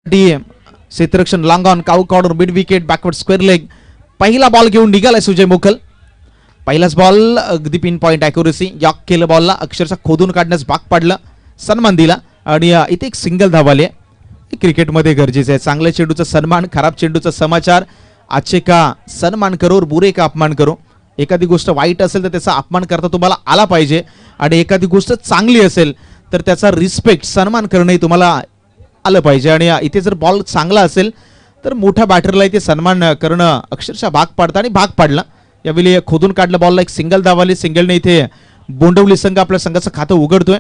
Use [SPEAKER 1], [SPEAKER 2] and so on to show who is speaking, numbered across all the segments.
[SPEAKER 1] क्षेत्ररक्षण long on cow corner mid wicket backward square leg. पहिला ball घेऊन निघालाय सुजय मोकल. पहिलाच बॉल अगदी पिन पॉइंट ॲक्युरेसी. यॉक केलं बॉलला, अक्षरशः खोदून काढण्यास भाग पाडलं, सन्मान दिला आणि इथे एक सिंगल धाव आली आहे. क्रिकेटमध्ये गरजेचं आहे चांगल्या चेंडूचा सन्मान, खराब चेंडूचा समाचार. अच्छे का सन्मान करो और बुरे का अपमान करो. एखादी गोष्ट वाईट असेल तर त्याचा अपमान करता तुम्हाला आला पाहिजे आणि एखादी गोष्ट चांगली असेल तर त्याचा रिस्पेक्ट सन्मान करणंही तुम्हाला आलं पाहिजे. आणि इथे जर बॉल चांगला असेल तर मोठ्या बॅटरला इथे सन्मान करणं अक्षरशः भाग पाडतं आणि भाग पाडला. यावेळी खोदून काढलं बॉलला, एक सिंगल धाव आली. सिंगलने इथे बोंडवली संघ आपल्या संघाचं खातं उघडतोय.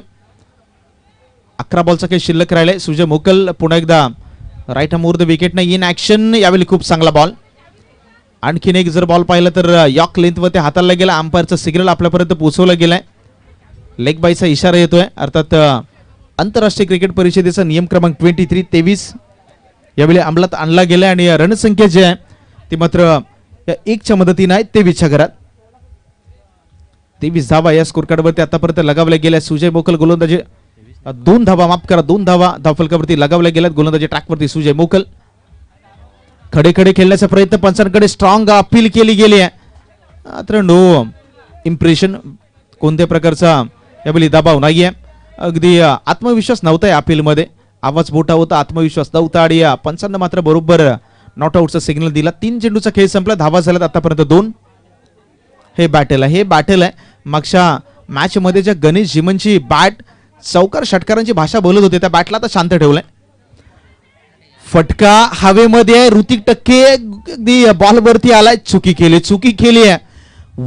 [SPEAKER 1] 11 बॉलचा काही शिल्लक राहिलाय. सुजय मोकल पुन्हा एकदा right arm over the wicket नाही इन ॲक्शन. यावेळी खूप चांगला बॉल. आणखीन एक जर बॉल पाहिलं तर यॉक लेंथवरती हाताळला गेला. अंपायरचा सिग्नल आपल्यापर्यंत पोहोचवला गेलाय. लेग बायचा इशारा येतोय. अर्थात आंतरराष्ट्रीय क्रिकेट परिषदेचा नियम क्रमांक 23 यावेळी अंमलात आणला गेला आणि रणसंख्या जी आहे ती मात्र 1च्या मदतीने आहे 23च्या घरात. 23 धावा या स्कोर कार्डवरती आतापर्यंत लगावल्या गेल्या. सुजय मोकल गोलंदाजी 2 धावा, माफ करा 2 धावा धावफलकावरती लगावल्या गेल्यात. गोलंदाजी ट्रॅकवरती सुजय मोकल. खडे खडे खेळण्याचा प्रयत्न पंचांकडे स्ट्रॉंग अपील केली गेली आहे. मात्र नो इम्प्रेशन, कोणत्या प्रकारचा यावेळी दबाव नाहीये. अगदी आत्मविश्वास नव्हता या अपीलमध्ये. आवाज मोठा होता, आत्मविश्वास नव्हता आणि पंचांना मात्र बरोबर नॉट आउटचा सिग्नल दिला. 3 चेंडूचा खेळ संपला, धावा झाल्यात आतापर्यंत 2. हे बॅटल आहे. मागच्या मॅच मध्ये ज्या गणेश जिमनची बॅट चौकार षटकारांची भाषा बोलत होते त्या बॅटला आता शांत ठेवलंय. फटका हवेमध्ये. ऋतिक टक्के अगदी बॉलवरती आलाय. चुकी केली आहे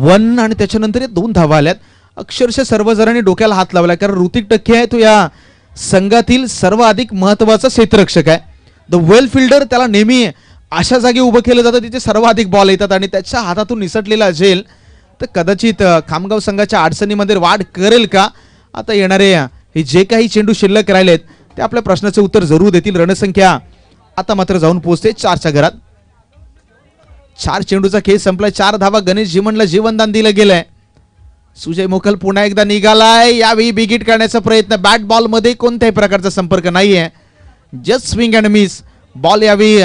[SPEAKER 1] 1 आणि त्याच्यानंतर 2 धावा आल्यात. अक्षरशः सर्व जणांनी डोक्याला हात लावलाय कारण ऋतिक टक्के आहे तो या संघातील सर्वाधिक महत्वाचा क्षेत्ररक्षक आहे. The well fielder. त्याला नेहमी अशा जागी उभं केलं जातं तिथे सर्वाधिक बॉल येतात आणि त्याच्या हातातून निसटलेला असेल तर कदाचित खामगाव संघाच्या अडचणीमध्ये वाढ करेल का. आता येणारे हे जे काही चेंडू शिल्लक राहिलेत ते आपल्या प्रश्नाचे उत्तर जरूर देतील. रणसंख्या आता मात्र जाऊन पोहोचते 4च्या घरात. 4 चेंडूचा खेळ संपलाय. 4 धावा. गणेश जिमनला जीवनदान दिलं गेलंय. सुजय मोकल पुन्हा एकदा निघालाय. यावेळी बिगिट करण्याचा प्रयत्न. बॅट बॉल मध्ये कोणत्याही प्रकारचा संपर्क नाहीये, just swing and miss. Ball यावेळी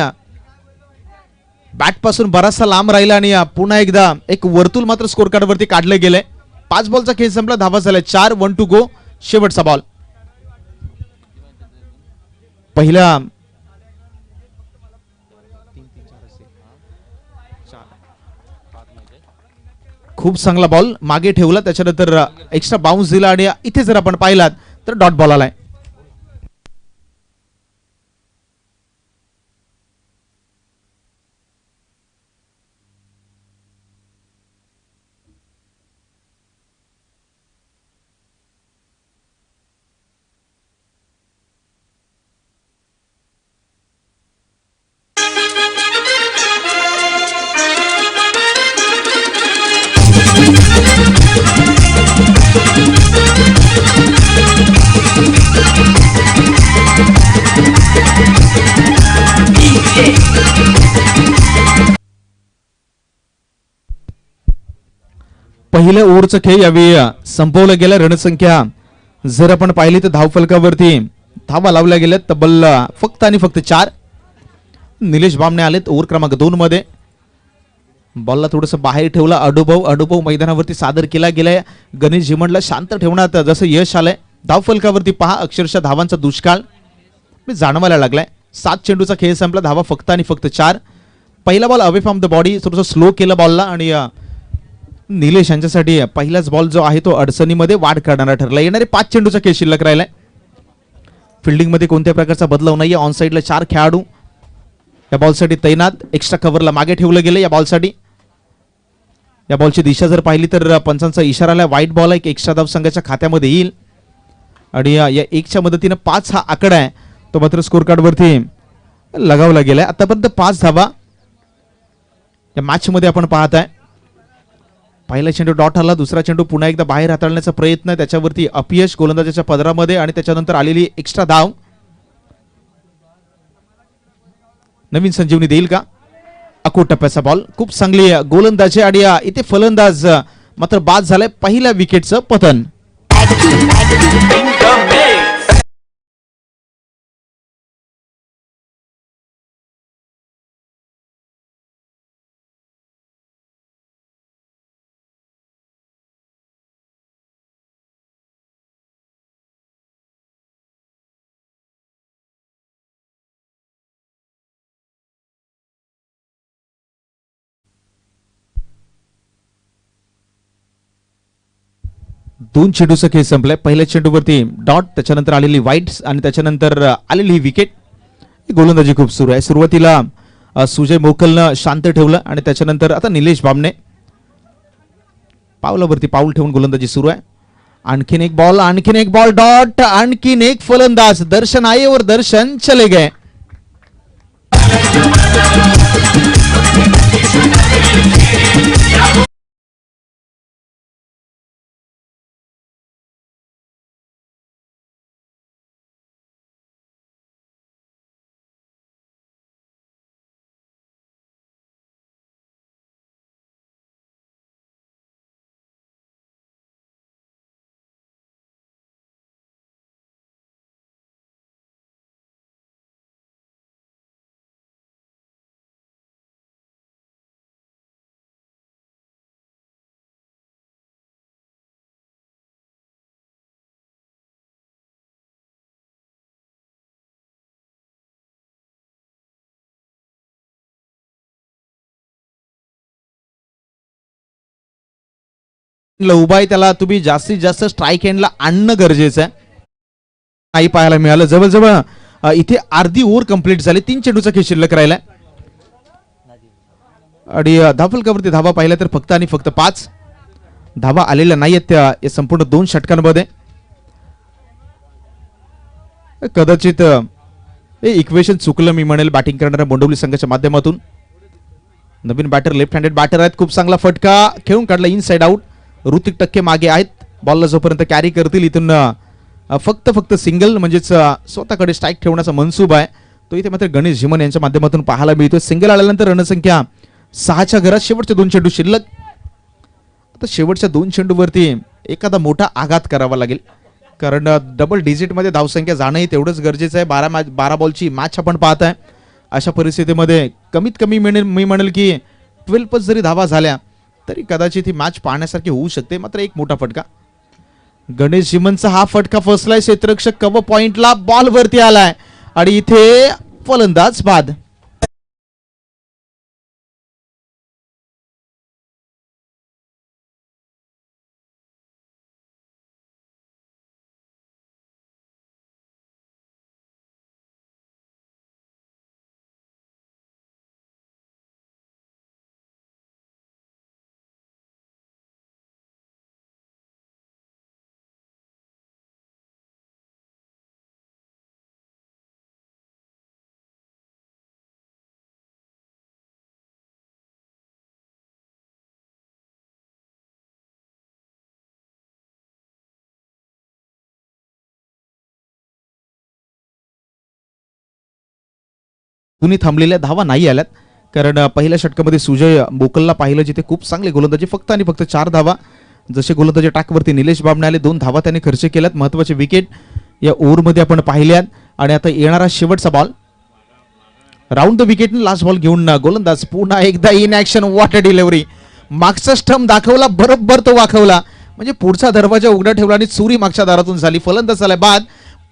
[SPEAKER 1] बॅट पासून बराचसा लांब राहिला आणि पुन्हा एकदा एक वर्तुळ मात्र स्कोर कार्ड वरती काढलं गेलंय. 5 बॉलचा खेळ संपला, धावा झाल्या 4. 1 टू गो. शेवटचा बॉल. पहिला खूप चांगला बॉल मागे ठेवला, त्याच्यानंतर एक्स्ट्रा बाउन्स दिला आणि इथे जर आपण पाहिलात तर डॉट बॉल आलाय. पहिल्या ओव्हरचा खेळ यावेळी संपवला गेला. रणसंख्या जर आपण पाहिली तर धावफलकावरती धावा लावल्या गेल्या तब्बल फक्त आणि फक्त 4. निलेश बामणे आलेत ओव्हर क्रमांक 2 मध्ये. बॉलला थोडंसं बाहेर ठेवला. अनुभव मैदानावरती सादर केला गेलाय. गणेश जिमनला शांत ठेवण्यात जसं यश आलंय. धावफलकावरती पहा अक्षरशः धावांचा दुष्काळ मी जाणवायला लागलाय. 7 चेंडूचा खेळ संपला, धावा फक्त आणि फक्त 4. पहिला ball away from the body, थोडंसं स्लो केलं बॉलला आणि निलेश यांच्यासाठी पहिलाच बॉल जो आहे तो अडचणीमध्ये वाढ करणारा ठरला. येणारे 5 चेंडूचा खेळ शिल्लक राहिलाय. फिल्डिंग मध्ये कोणत्या प्रकारचा बदलाव नाहीये. ऑन साइडला 4 खेळाडू या बॉलसाठी तैनात. एक्स्ट्रा कव्हरला मागे ठेवलं गेलं या बॉलसाठी. या बॉलची दिशा जर पाहिली तर पंचांचा इशारा आला. वाईट बॉल आहे, एक्स्ट्रा धाव संघाच्या खात्यामध्ये येईल आणि या 1च्या मदतीने 5 हा आकडा आहे तो मात्र स्कोर कार्ड वरती लगावला गेलाय. आतापर्यंत 5 धावा या मॅच मध्ये आपण पाहत आहे. पहिला चेंडू डॉट आला, दुसरा चेंडू पुन्हा एकदा बाहेर हाताळण्याचा प्रयत्न, त्याच्यावरती अपयश गोलंदाजाच्या पदरामध्ये आणि त्याच्यानंतर आलेली एक्स्ट्रा धाव नवीन संजीवनी देईल का. अकोट टप्प्याचा बॉल, खूप चांगली गोलंदाजी आणि इथे फलंदाज मात्र बाद झालाय. पहिल्या विकेटचं पतन. दोन चेंडूचा खेळ संपलाय. पहिल्या चेंडूवरती डॉट, त्याच्यानंतर आलेली वाईट्स आणि त्याच्यानंतर आलेली ही विकेट. गोलंदाजी खूप सुरू आहे. सुरुवातीला सुजय मोकलनं शांत ठेवलं आणि त्याच्यानंतर आता निलेश बामणे पावलावरती पाऊल ठेवून गोलंदाजी सुरू आहे. आणखीन एक बॉल डॉट, आणखीन एक फलंदाज. दर्शन आए और दर्शन चले गए. उभा आहे त्याला तुम्ही जास्तीत जास्त स्ट्राईक एंडला आणणं गरजेचं आहे. नाही पाहायला मिळालं. जवळजवळ इथे अर्धी ओव्हर कंप्लीट झाली. 3 चेंडूचा खेळ शिल्लक राहिलाय आणि धावफलकावरती धावा पाहिल्या तर फक्त आणि फक्त 5 धावा आलेल्या नाहीयेत त्या या संपूर्ण 2 षटकांमध्ये. कदाचित हे इक्वेशन चुकलं मी म्हणेल बॅटिंग करणाऱ्या बोंडवली संघाच्या माध्यमातून. नवीन बॅटर, लेफ्ट हँडेड बॅटर आहेत. खूप चांगला फटका खेळून काढला इनसाइड आउट. ऋतिक टक्के मागे आहेत. बॉलला जोपर्यंत कॅरी करतील इथून फक्त सिंगल म्हणजेच स्वतःकडे स्ट्राईक ठेवण्याचा मनसूबा आहे तो इथे मात्र गणेश झिमन यांच्या माध्यमातून पाहायला मिळतोय. सिंगल आल्यानंतर रणसंख्या 6च्या घरात. शेवटचे 2 चेंडू शिल्लक. आता शेवटच्या 2 चेंडूवरती एखादा मोठा आघात करावा लागेल कारण डबल डिजिटमध्ये धावसंख्या जाणंही तेवढंच गरजेचं आहे. 12 बॉलची मॅच आपण पाहत आहे. अशा परिस्थितीमध्ये कमीत कमी मी म्हणेल की 12 जरी धावा झाल्या तरी कदाचित ही मॅच पाहण्यासारखी होऊ शकते. मात्र एक मोठा फटका गणेश झिमनचा हा फटका फसलाय. क्षेत्ररक्षक कव्हर पॉइंटला बॉल वरती आलाय आणि इथे फलंदाज बाद. कुणी थांबलेल्या धावा नाही आल्यात कारण पहिल्या षटकामध्ये सुजय मोकलला पाहिलं जिथे खूप चांगले गोलंदाजी. फक्त आणि फक्त 4 धावा. जसे गोलंदाजी टाकवरती निलेश बामणे आले. 2 धावा त्यांनी खर्च केल्यात. महत्वाचे विकेट या ओव्हरमध्ये आपण पाहिल्यात. आणि आता येणारा शेवटचा ball round the wicket. Last ball घेऊन गोलंदाज पुन्हा एकदा in action. What a delivery. मागचा स्टंप दाखवला, बरोबर तो वाखवला. म्हणजे पुढचा दरवाजा उघडा ठेवला आणि चुरी मागच्या दारातून झाली. फलंदाज झालाय बाद.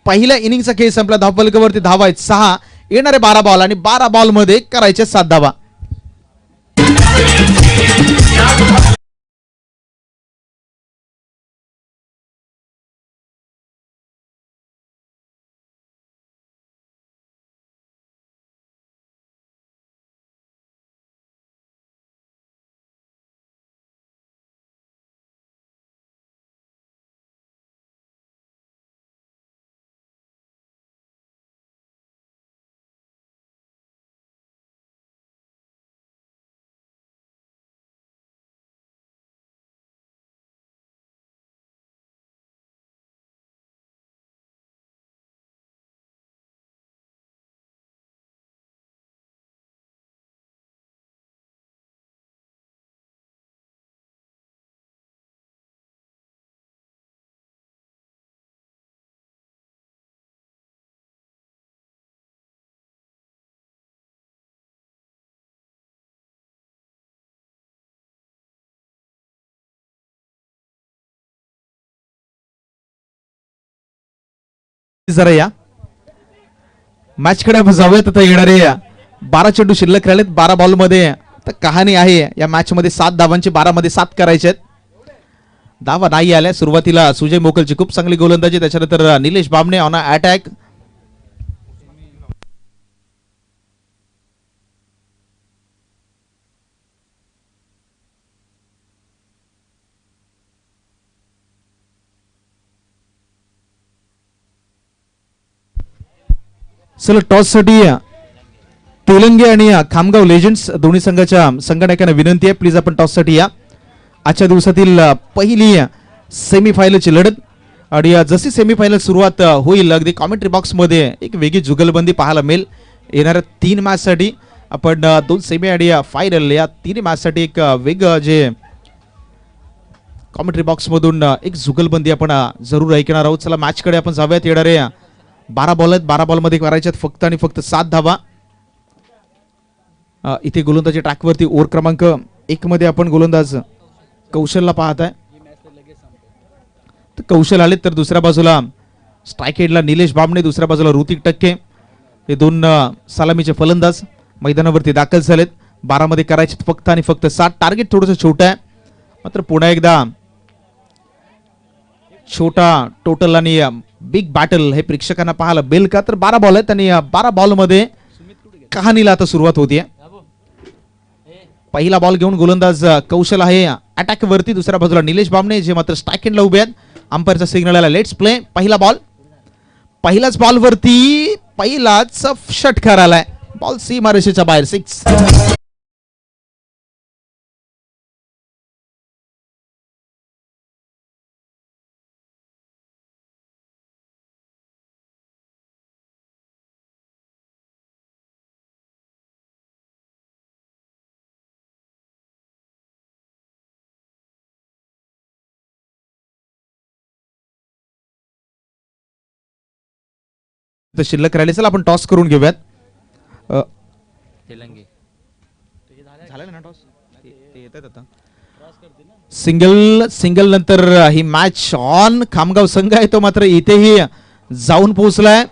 [SPEAKER 1] पहिल्या इनिंगचा खेळ संपला. धावफलकावरती धावा आहेत 6. येणारे 12 बॉल आणि 12 बॉल मध्ये करायचे 7 धावा. जरा या मॅच कडे जाऊयात. आता येणारे 12 चेंडू शिल्लक राहिलेत. 12 बॉल मध्ये तर कहाणी आहे या मॅच मध्ये 7 धावांची. 12 मध्ये 7 करायचे आहेत. धावा नाही आल्या. सुरुवातीला सुजय मोकलची खूप चांगली गोलंदाजी, त्याच्यानंतर निलेश बामणे ऑन अटॅक. चला टॉससाठी तेलंगे आणि खामगाव लेजंड्स दोन्ही संघाच्या संघनायकांना विनंती आहे, प्लीज आपण टॉससाठी या. आजच्या दिवसातील पहिली सेमीफायनलची लढत आणि जशी सेमीफायनल सुरुवात होईल अगदी कॉमेंट्री बॉक्समध्ये एक वेगळी जुगलबंदी पाहायला मिळेल. येणाऱ्या 3 मॅचसाठी आपण 2 सेमी आणि फायनल या 3 मॅचसाठी एक वेगळं जे कॉमेंट्री बॉक्समधून एक जुगलबंदी आपण जरूर ऐकणार आहोत. चला मॅचकडे आपण जाऊयात. येणारे 12 बॉल आहेत, 12 बॉलमध्ये करायच्यात फक्त आणि फक्त 7 धावा. इथे गोलंदाजी ट्रॅकवरती ओव्हर क्रमांक 1 मध्ये आपण गोलंदाज कौशलला पाहत आहे. कौशल आले तर दुसऱ्या बाजूला स्ट्राईक हेडला निलेश बामणे, दुसऱ्या बाजूला ऋतिक टक्के, हे 2 सलामीचे फलंदाज मैदानावरती दाखल झालेत. 12 मध्ये करायचे फक्त आणि फक्त 7. टार्गेट थोडंसं छोटं आहे, मात्र पुन्हा एकदा छोटा टोटल आणि बिग बॅटल हे प्रेक्षकांना पाहायला मिळेल का? तर 12 बॉल आहेत आणि 12 बॉलमध्ये कहाणीला आता सुरुवात होतीये. पहिला बॉल घेऊन गोलंदाज कौशल आहे अटॅक वरती, दुसऱ्या बाजूला निलेश बामणे जे मात्र स्ट्राईक एंडला उभे आहेत. अंपायरचा सिग्नल आला, लेट्स प्ले. पहिला बॉल, पहिलाच बॉल वरती पहिलाच षटकार आलाय. बॉल सीमारेषेच्या बाहेर, 6. शिल्लक राहिले. चला आपण टॉस करून घेऊयात. सिंगल नंतर ही मॅच ऑन. खामगाव संघ आहे तो मात्र इथेही जाऊन पोहोचलाय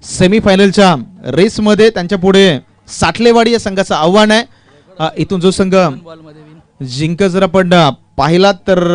[SPEAKER 1] सेमीफायनलच्या रेसमध्ये. त्यांच्या पुढे साठलेवाडी या संघाचं आव्हान आहे. इथून जो संघ जिंक जर आपण पाहिला तर